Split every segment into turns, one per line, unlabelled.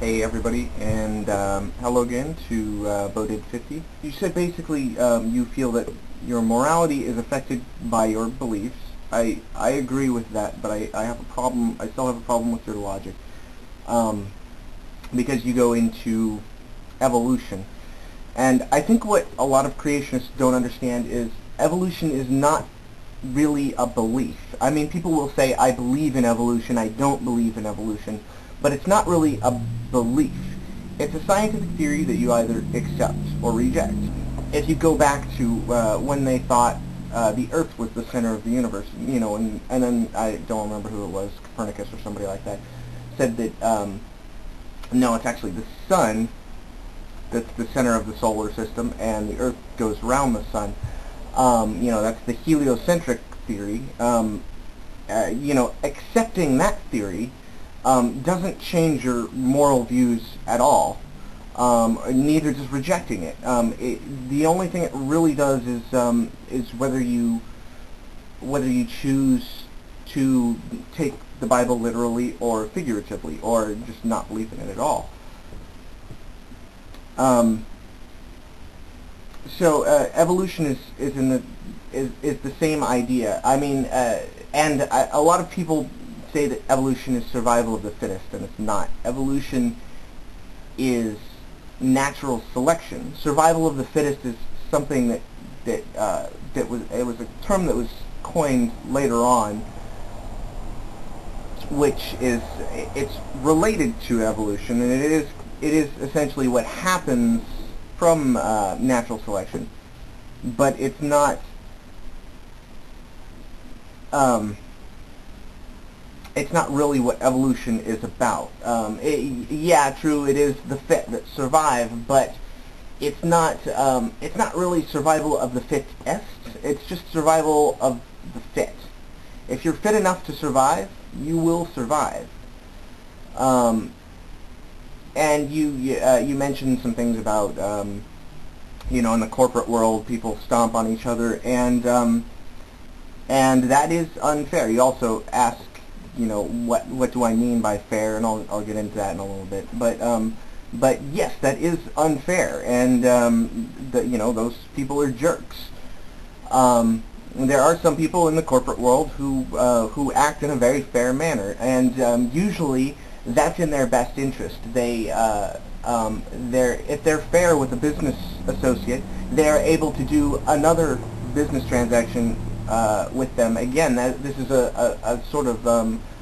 Hey everybody, and hello again to bodid50. You said basically you feel that your morality is affected by your beliefs. I agree with that, but I have a problem. I still have a problem with your logic because you go into evolution, and I think what a lot of creationists don't understand is evolution is not really a belief. I mean, people will say, I believe in evolution, I don't believe in evolution, but it's not really a belief. It's a scientific theory that you either accept or reject. If you go back to when they thought the Earth was the center of the universe, you know, and then I don't remember who it was, Copernicus or somebody like that, said that no, it's actually the sun that's the center of the solar system, and the Earth goes around the sun. You know, that's the heliocentric theory. You know, accepting that theory doesn't change your moral views at all. Neither does rejecting it. The only thing it really does is whether you choose to take the Bible literally or figuratively, or just not believe in it at all. So evolution is the same idea. I mean, a lot of people say that evolution is survival of the fittest, and it's not. Evolution is natural selection. Survival of the fittest is something that was a term that was coined later on, which it's related to evolution, and it is essentially what happens from natural selection, but it's not. It's not really what evolution is about. Yeah, true, it is the fit that survive, but it's not really survival of the fittest. It's just survival of the fit. If you're fit enough to survive, you will survive. And you mentioned some things about you know, in the corporate world, people stomp on each other, and that is unfair. You also ask, you know, what do I mean by fair, and I'll get into that in a little bit. But yes, that is unfair, and you know, those people are jerks. There are some people in the corporate world who act in a very fair manner, and usually that's in their best interest. If they're fair with a business associate, they're able to do another business transaction with them. Again, this is a sort of,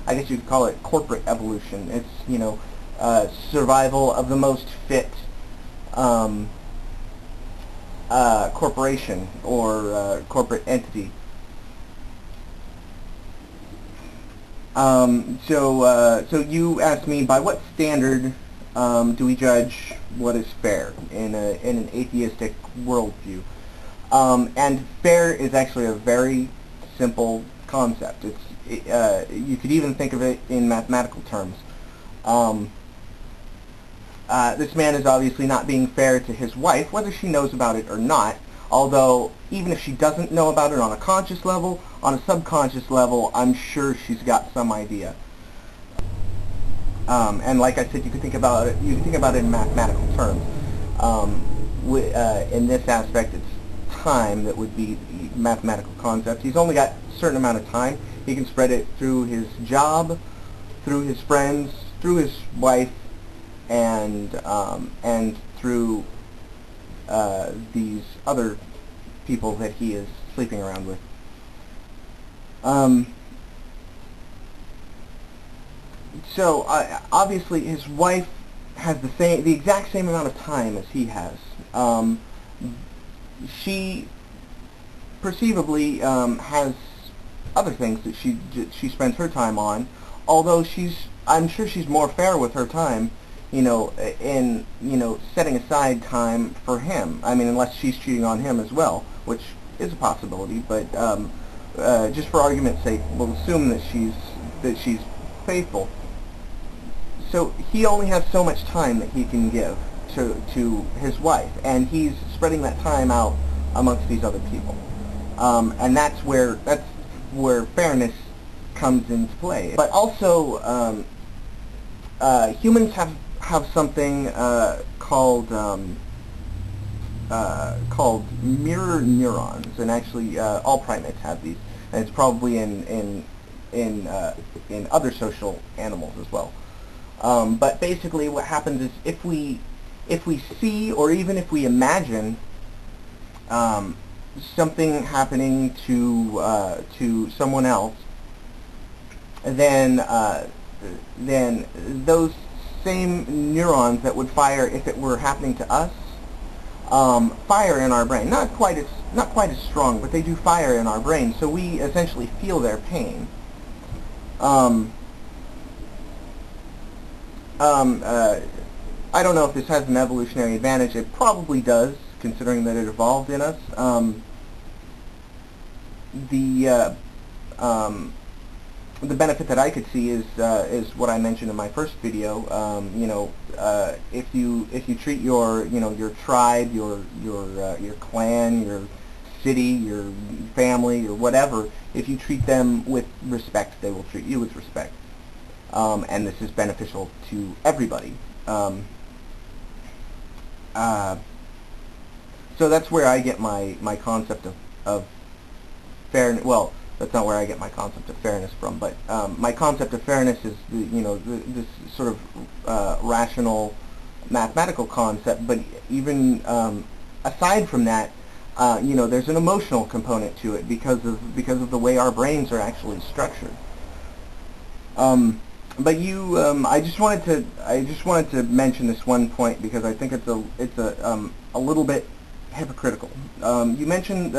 I guess you could call it corporate evolution. It's, you know, survival of the most fit corporation or corporate entity. So you asked me, by what standard do we judge what is fair in an atheistic worldview? And fair is actually a very simple concept. You could even think of it in mathematical terms. This man is obviously not being fair to his wife, whether she knows about it or not, although even if she doesn't know about it on a conscious level, on a subconscious level, I'm sure she's got some idea. And like I said, you can think about it in mathematical terms. In this aspect, it's time that would be the mathematical concept. He's only got a certain amount of time. He can spread it through his job, through his friends, through his wife, and through these other people that he is sleeping around with. So obviously his wife has the exact same amount of time as he has. She perceivably has other things that she spends her time on, although I'm sure she's more fair with her time, you know, in, you know, setting aside time for him. I mean, unless she's cheating on him as well, which is a possibility, but just for argument's sake, we'll assume that she's faithful. So he only has so much time that he can give to his wife, and he's spreading that time out amongst these other people, and that's where fairness comes into play. But also, humans have have something called mirror neurons, and actually all primates have these, and it's probably in other social animals as well. But basically, what happens is if we see, or even if we imagine something happening to someone else, then those same neurons that would fire if it were happening to us fire in our brain. Not quite as strong, but they do fire in our brain. So we essentially feel their pain. I don't know if this has an evolutionary advantage. It probably does, considering that it evolved in us. The benefit that I could see is what I mentioned in my first video. If you treat your tribe, your clan, your city, your family, or whatever, if you treat them with respect, they will treat you with respect. And this is beneficial to everybody. So that's where I get my concept of fairness. Well, that's not where I get my concept of fairness from, but my concept of fairness is this sort of rational mathematical concept. But even aside from that, there's an emotional component to it because of the way our brains are actually structured. But I just wanted to mention this one point because I think it's a little bit hypocritical. You mentioned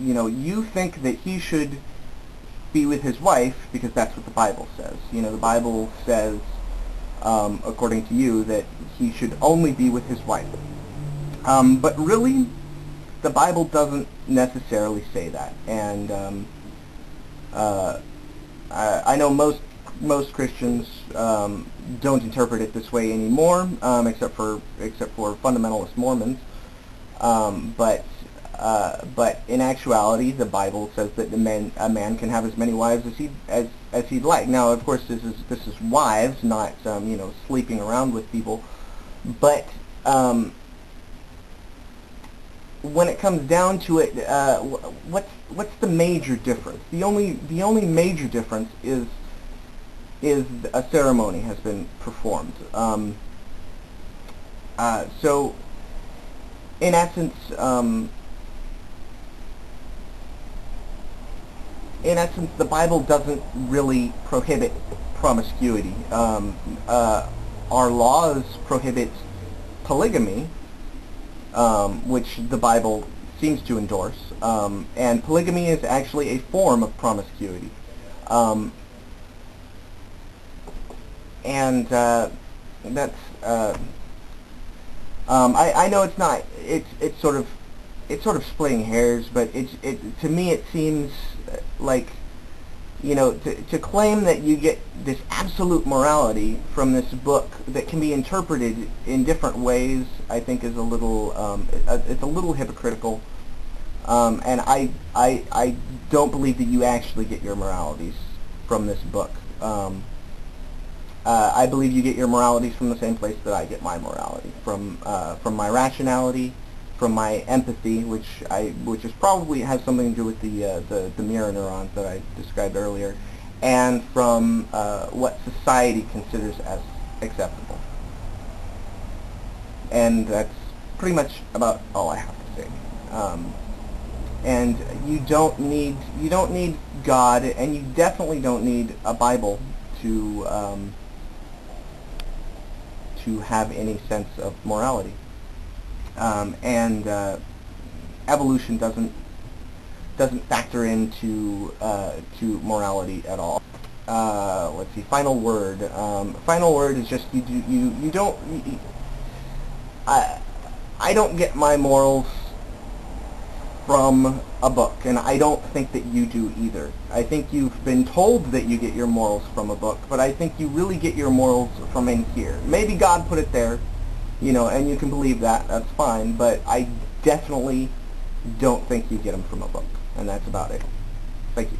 you think that he should be with his wife because that's what the Bible says. The Bible says, according to you, that he should only be with his wife. But really, the Bible doesn't necessarily say that. And I know most Christians don't interpret it this way anymore, except for fundamentalist Mormons. But in actuality, the Bible says that a man can have as many wives as he'd like. Now, of course, this is wives, not sleeping around with people. But when it comes down to it, what's the major difference? The only major difference is a ceremony has been performed. So, in essence, the Bible doesn't really prohibit promiscuity. Our laws prohibit polygamy, which the Bible seems to endorse, and polygamy is actually a form of promiscuity. And that's I know it's not. It's sort of splitting hairs, but to me it seems like to claim that you get this absolute morality from this book that can be interpreted in different ways, I think is a little it's a little hypocritical. And I don't believe that you actually get your moralities from this book. I believe you get your moralities from the same place that I get my morality, from my rationality, from my empathy, which is probably has something to do with the mirror neurons that I described earlier, and from what society considers as acceptable. And that's pretty much about all I have to say. And you don't need God, and you definitely don't need a Bible to have any sense of morality. And evolution doesn't factor into to morality at all. Let's see. Final word. Final word is just you don't. I don't get my morals from a book, and I don't think that you do either. I think you've been told that you get your morals from a book, but I think you really get your morals from in here. Maybe God put it there, and you can believe that. That's fine, but I definitely don't think you get them from a book, and that's about it. Thank you.